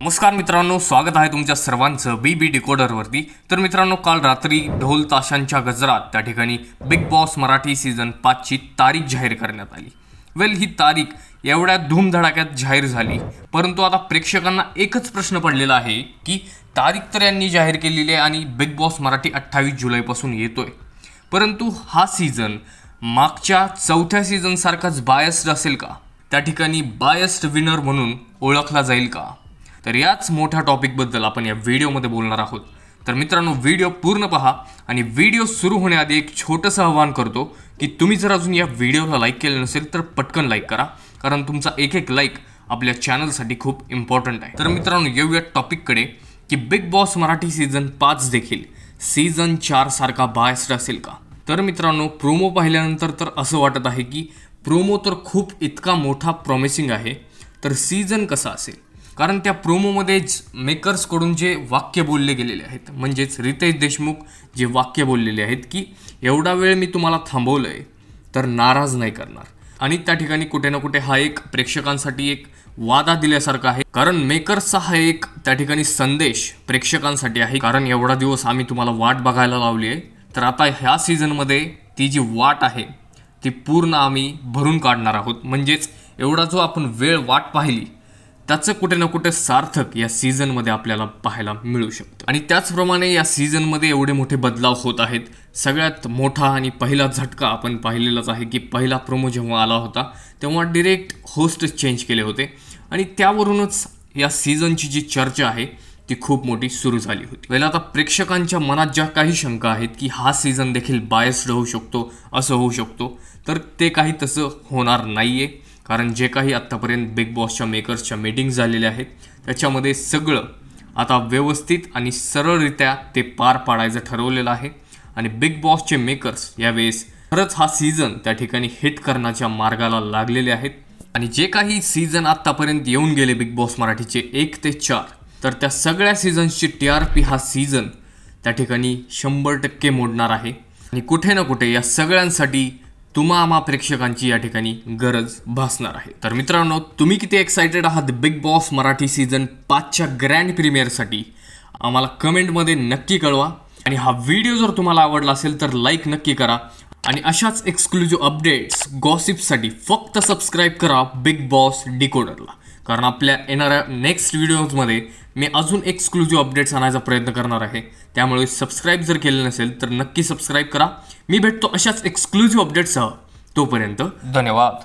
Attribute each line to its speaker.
Speaker 1: नमस्कार मित्रांनो, स्वागत आहे तुमच्या सर्वांचं बीबी डिकोडरवरती। तर मित्रांनो, काल रात्री ढोल ताशांच्या गजरात त्या ठिकाणी बिग बॉस मराठी सीझन 5 ची तारीख जाहीर करण्यात आली। ही तारीख एवढ्या धूमधडाक्यात जाहीर झाली, परंतु आता प्रेक्षकांना एकच प्रश्न पडलेला आहे की तारीख तर यांनी जाहीर केलेली आहे आणि बिग बॉस मराठी 28 जुलैपासून येतोय, परंतु हा सीझन मागच्या चौथ्या सीझन सारखाच बायस्ड असेल का? त्या ठिकाणी बायस्ड विनर म्हणून ओळखला जाईल का? तर याच मोठ्या टॉपिकबद्दल आपण या व्हिडिओमध्ये बोलणार आहोत। तर मित्रांनो, व्हिडिओ पूर्ण पहा आणि व्हिडिओ सुरू होण्याआधी एक छोटंसं आवाहन करतो की तुम्ही जर अजून या व्हिडिओला लाईक केलं नसेल तर पटकन लाईक करा, कारण तुमचा एक लाईक आपल्या चॅनलसाठी खूप इम्पॉर्टंट आहे। तर मित्रांनो, येऊया टॉपिककडे की बिग बॉस मराठी सीझन 5 देखील सीझन 4 सारखा बायस्ड असेल का? तर मित्रांनो, प्रोमो पाहिल्यानंतर तर असं वाटत आहे की प्रोमो तर खूप इतका मोठा प्रॉमिसिंग आहे, तर सीझन कसा असेल? कारण त्या प्रोमोमध्ये मेकर्सकडून जे वाक्य बोलले गेलेले आहेत, म्हणजेच रितेश देशमुख जे वाक्य बोललेले आहेत की एवढा वेळ मी तुम्हाला थांबवलं आहे तर नाराज नाही करणार, आणि त्या ठिकाणी कुठे ना कुठे हा एक प्रेक्षकांसाठी एक वादा दिल्यासारखा आहे। कारण मेकर्सचा हा एक त्या ठिकाणी संदेश प्रेक्षकांसाठी आहे, कारण एवढा दिवस आम्ही तुम्हाला वाट बघायला लावली आहे, तर आता ह्या सीझनमध्ये ती जी वाट आहे ती पूर्ण आम्ही भरून काढणार आहोत। म्हणजेच एवढा जो आपण वेळ वाट पाहिली त्याचं कुठे ना कुठे सार्थक या सीझनमध्ये आपल्याला पाहायला मिळू शकतं। आणि त्याचप्रमाणे या सीझनमध्ये एवढे मोठे बदलाव होत आहेत। सगळ्यात मोठा आणि पहिला झटका आपण पाहिलेलाच आहे की पहिला प्रोमो जेव्हा आला होता तेव्हा डिरेक्ट होस्ट चेंज केले होते, आणि त्यावरूनच या सीझनची जी चर्चा आहे ती खूप मोठी सुरू झाली होती। आता प्रेक्षकांच्या मनात ज्या काही शंका आहेत की हा सीझन देखील बायस्ड होऊ शकतो, असं होऊ शकतो, तर ते काही तसं होणार नाही आहे। कारण जे काही आत्तापर्यंत बिग बॉसच्या मेकर्सच्या मीटिंग्स झालेल्या आहेत त्याच्यामध्ये सगळं आता व्यवस्थित आणि सरळरित्या ते पार पाडायचं ठरवलेलं आहे, आणि बिग बॉसचे मेकर्स यावेळेस खरंच हा सीझन त्या ठिकाणी हिट करण्याच्या मार्गाला लागलेले आहेत। आणि जे काही सीझन आत्तापर्यंत येऊन गेले बिग बॉस मराठीचे 1 ते 4, तर त्या सगळ्या सीझन्सची TRP हा सीझन त्या ठिकाणी 100% मोडणार आहे, आणि कुठे ना कुठे या सगळ्यांसाठी तुम्हा प्रेक्षकांची या ठिकाणी गरज भासणार आहे। तर मित्रांनो, तुम्ही किती एक्साइटेड आहात बिग बॉस मराठी सीझन 5च्या ग्रँड प्रीमियरसाठी? आम्हाला कमेंटमध्ये नक्की कळवा, आणि हा व्हिडिओ जर तुम्हाला आवडला असेल तर लाईक नक्की करा, आणि अशाच एक्सक्लुझिव्ह अपडेट्स गॉसिपसाठी फक्त सबस्क्राईब करा बिग बॉस डिकोडरला, कारण आपल्या येणाऱ्या नेक्स्ट व्हिडिओजमध्ये मी अजून एक्सक्लुझिव्ह अपडेट्स आणायचा प्रयत्न करणार आहे। त्यामुळे सबस्क्राईब जर केलं नसेल तर नक्की सबस्क्राईब करा। मी भेटतो अशाच एक्सक्लुझिव्ह अपडेट्ससह, तोपर्यंत धन्यवाद।